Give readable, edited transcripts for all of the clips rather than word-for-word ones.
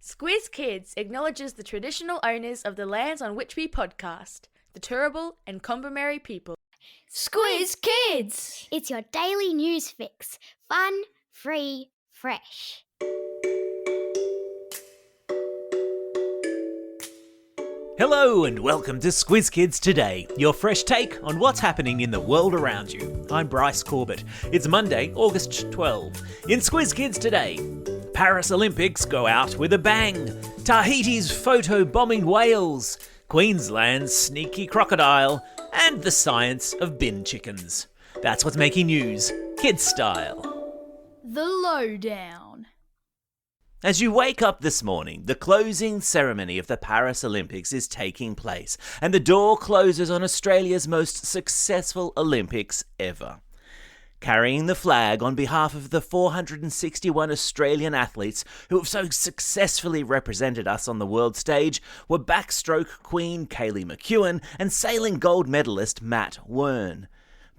Squiz Kids acknowledges the traditional owners of the lands on which we podcast, the Turrbal and Kombumerri people. Squiz Kids! It's your daily news fix. Fun, free, fresh. Hello and welcome to Squiz Kids Today, your fresh take on what's happening in the world around you. I'm Bryce Corbett. It's Monday, August 12. In Squiz Kids Today, Paris Olympics go out with a bang. Tahiti's photobombing whales. Queensland's sneaky crocodile. And the science of bin chickens. That's what's making news, kids style. The Lowdown. As you wake up this morning, the closing ceremony of the Paris Olympics is taking place, and the door closes on Australia's most successful Olympics ever. Carrying the flag on behalf of the 461 Australian athletes who have so successfully represented us on the world stage were backstroke queen Kaylee McKeown and sailing gold medalist Matt Wearn.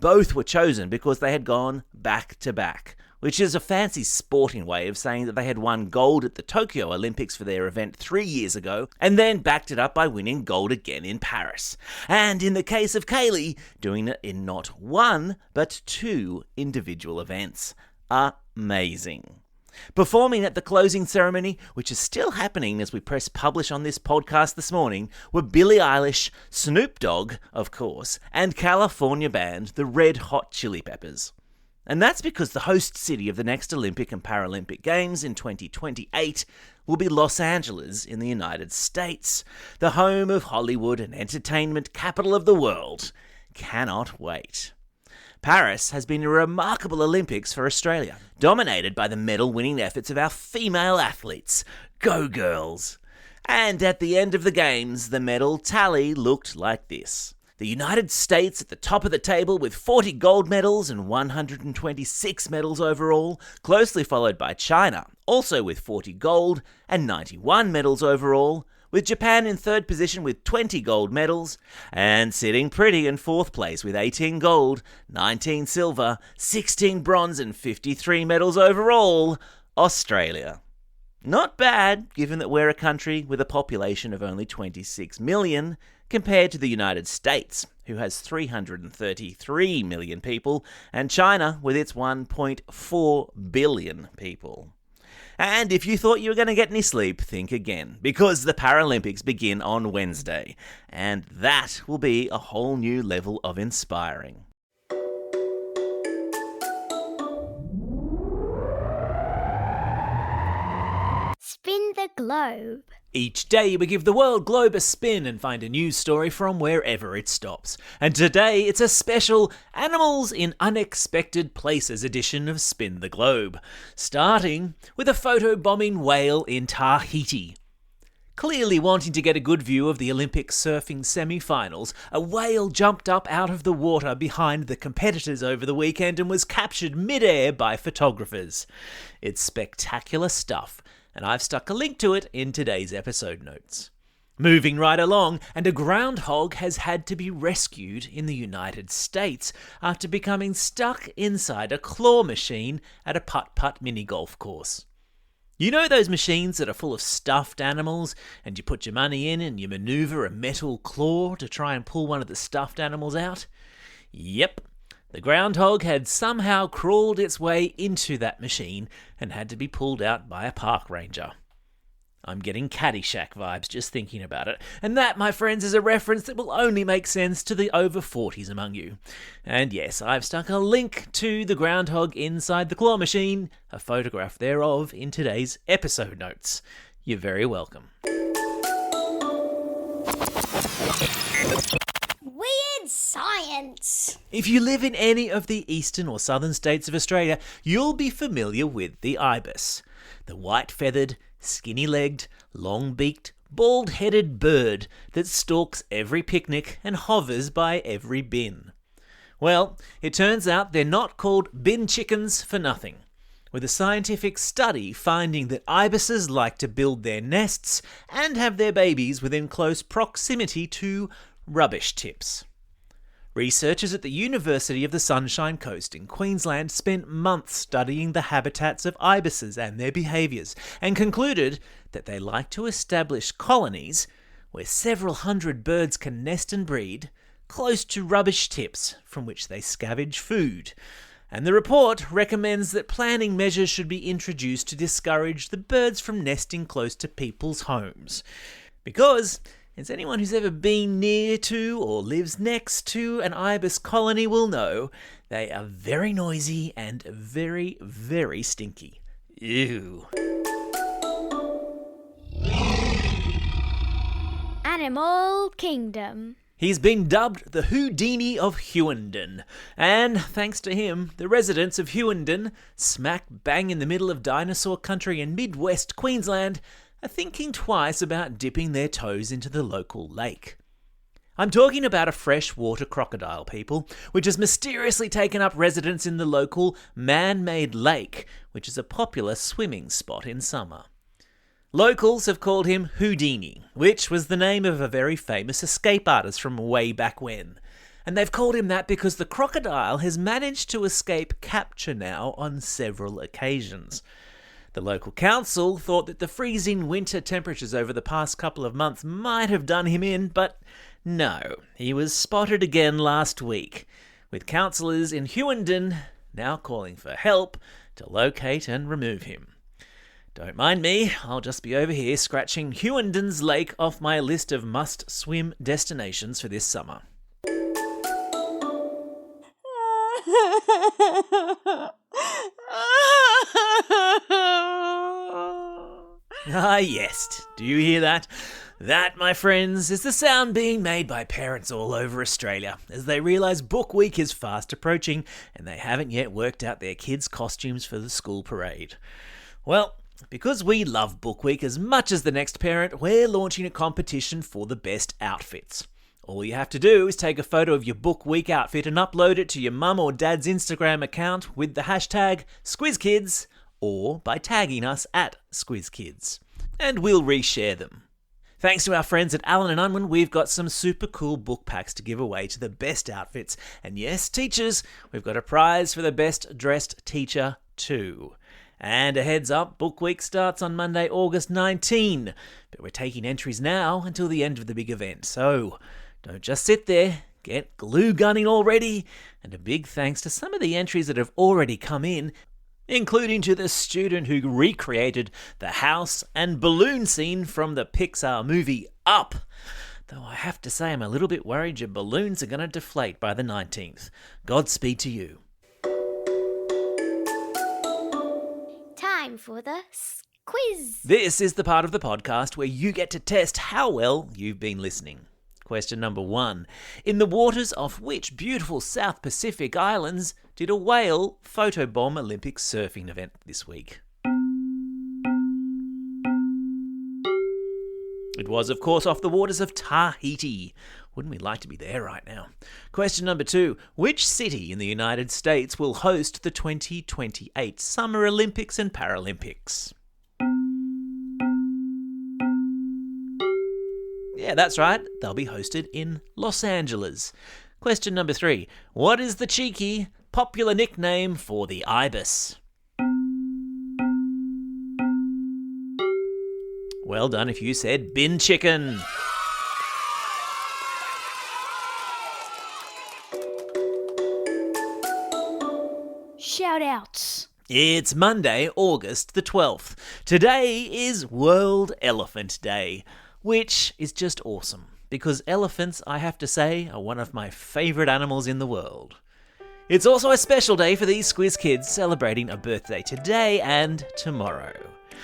Both were chosen because they had gone back-to-back, which is a fancy sporting way of saying that they had won gold at the Tokyo Olympics for their event 3 years ago, and then backed it up by winning gold again in Paris. And in the case of Kaylee, doing it in not one, but two individual events. Amazing. Performing at the closing ceremony, which is still happening as we press publish on this podcast this morning, were Billie Eilish, Snoop Dogg, of course, and California band the Red Hot Chili Peppers. And that's because the host city of the next Olympic and Paralympic Games in 2028 will be Los Angeles in the United States, the home of Hollywood and entertainment capital of the world. Cannot wait. Paris has been a remarkable Olympics for Australia, dominated by the medal-winning efforts of our female athletes. Go girls! And at the end of the Games, the medal tally looked like this. The United States at the top of the table with 40 gold medals and 126 medals overall, closely followed by China, also with 40 gold and 91 medals overall, with Japan in third position with 20 gold medals, and sitting pretty in fourth place with 18 gold, 19 silver, 16 bronze and 53 medals overall, Australia. Not bad, given that we're a country with a population of only 26 million, compared to the United States, who has 333 million people, and China with its 1.4 billion people. And if you thought you were going to get any sleep, think again, because the Paralympics begin on Wednesday, and that will be a whole new level of inspiring. Spin the globe. Each day we give the world globe a spin and find a news story from wherever it stops. And today it's a special Animals in Unexpected Places edition of Spin the Globe, starting with a photobombing whale in Tahiti. Clearly wanting to get a good view of the Olympic surfing semi-finals, a whale jumped up out of the water behind the competitors over the weekend and was captured mid-air by photographers. It's spectacular stuff, and I've stuck a link to it in today's episode notes. Moving right along, and a groundhog has had to be rescued in the United States after becoming stuck inside a claw machine at a putt-putt mini-golf course. You know those machines that are full of stuffed animals, and you put your money in and you maneuver a metal claw to try and pull one of the stuffed animals out? Yep. The groundhog had somehow crawled its way into that machine and had to be pulled out by a park ranger. I'm getting Caddyshack vibes just thinking about it, and that, my friends, is a reference that will only make sense to the over 40s among you. And yes, I've stuck a link to the groundhog inside the claw machine, a photograph thereof, in today's episode notes. You're very welcome. Weird science. If you live in any of the eastern or southern states of Australia, you'll be familiar with the ibis, the white-feathered, skinny-legged, long-beaked, bald-headed bird that stalks every picnic and hovers by every bin. Well, it turns out they're not called bin chickens for nothing, with a scientific study finding that ibises like to build their nests and have their babies within close proximity to rubbish tips. Researchers at the University of the Sunshine Coast in Queensland spent months studying the habitats of ibises and their behaviours, and concluded that they like to establish colonies where several hundred birds can nest and breed close to rubbish tips from which they scavenge food. And the report recommends that planning measures should be introduced to discourage the birds from nesting close to people's homes. Because, as anyone who's ever been near to or lives next to an ibis colony will know, they are very noisy and very, very stinky. Ew. Animal Kingdom. He's been dubbed the Houdini of Hughenden, and thanks to him, the residents of Hughenden, smack bang in the middle of dinosaur country in mid-west Queensland, are thinking twice about dipping their toes into the local lake. I'm talking about a freshwater crocodile, people, which has mysteriously taken up residence in the local man-made lake, which is a popular swimming spot in summer. Locals have called him Houdini, which was the name of a very famous escape artist from way back when. And they've called him that because the crocodile has managed to escape capture now on several occasions. The local council thought that the freezing winter temperatures over the past couple of months might have done him in, but no, he was spotted again last week, with councillors in Hughenden now calling for help to locate and remove him. Don't mind me, I'll just be over here scratching Hughenden Lake off my list of must-swim destinations for this summer. Ah yes, do you hear that? That, my friends, is the sound being made by parents all over Australia as they realise Book Week is fast approaching and they haven't yet worked out their kids' costumes for the school parade. Well, because we love Book Week as much as the next parent, we're launching a competition for the best outfits. All you have to do is take a photo of your Book Week outfit and upload it to your mum or dad's Instagram account with the hashtag SquizKids or by tagging us at SquizKids. And we'll reshare them. Thanks to our friends at Allen and Unwin, we've got some super cool book packs to give away to the best outfits. And yes, teachers, we've got a prize for the best dressed teacher too. And a heads up, Book Week starts on Monday, August 19. But we're taking entries now until the end of the big event. So don't just sit there, get glue gunning already. And a big thanks to some of the entries that have already come in, including to the student who recreated the house and balloon scene from the Pixar movie Up. Though I have to say I'm a little bit worried your balloons are going to deflate by the 19th. Godspeed to you. Time for the quiz. This is the part of the podcast where you get to test how well you've been listening. Question number 1. In the waters of which beautiful South Pacific islands did a whale photobomb Olympic surfing event this week? It was, of course, off the waters of Tahiti. Wouldn't we like to be there right now? Question number 2. Which city in the United States will host the 2028 Summer Olympics and Paralympics? Yeah, that's right. They'll be hosted in Los Angeles. Question number 3. What is the cheeky, popular nickname for the ibis? Well done if you said bin chicken. Shoutouts. It's Monday, August the 12th. Today is World Elephant Day, which is just awesome, because elephants, I have to say, are one of my favourite animals in the world. It's also a special day for these Squiz kids celebrating a birthday today and tomorrow.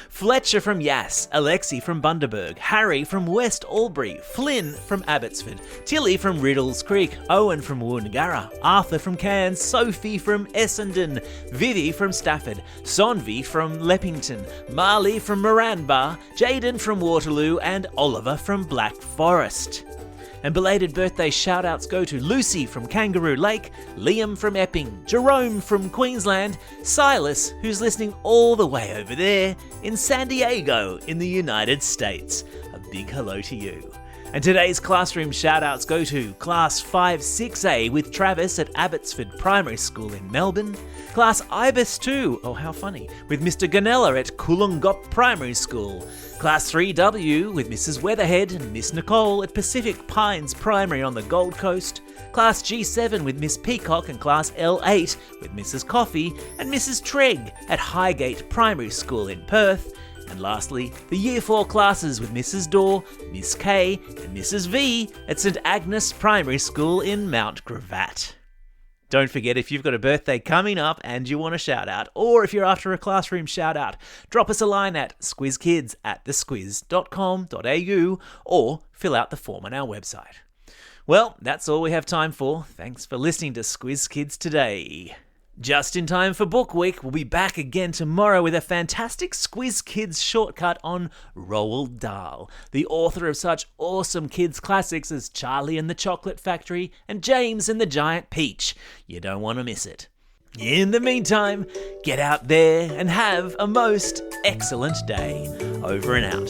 Fletcher from Yass, Alexi from Bundaberg, Harry from West Albury, Flynn from Abbotsford, Tilly from Riddles Creek, Owen from Woongarra, Arthur from Cairns, Sophie from Essendon, Vivi from Stafford, Sonvi from Leppington, Marley from Moranbah, Jaden from Waterloo, and Oliver from Black Forest. And belated birthday shout-outs go to Lucy from Kangaroo Lake, Liam from Epping, Jerome from Queensland, Silas, who's listening all the way over there in San Diego in the United States. A big hello to you. And today's classroom shoutouts go to Class 5-6A with Travis at Abbotsford Primary School in Melbourne, Class IBIS 2, oh how funny, with Mr. Ganella at Coolungop Primary School, Class 3W with Mrs. Weatherhead and Miss Nicole at Pacific Pines Primary on the Gold Coast, Class G7 with Miss Peacock and Class L8 with Mrs. Coffey and Mrs. Trigg at Highgate Primary School in Perth, and lastly, the Year 4 classes with Mrs. Dorr, Miss K and Mrs. V at St Agnes Primary School in Mount Gravatt. Don't forget, if you've got a birthday coming up and you want a shout out, or if you're after a classroom shout out, drop us a line at squizkids@thesquiz.com.au or fill out the form on our website. Well, that's all we have time for. Thanks for listening to Squiz Kids today. Just in time for Book Week, we'll be back again tomorrow with a fantastic Squiz Kids shortcut on Roald Dahl, the author of such awesome kids classics as Charlie and the Chocolate Factory and James and the Giant Peach. You don't want to miss it. In the meantime, get out there and have a most excellent day. Over and out.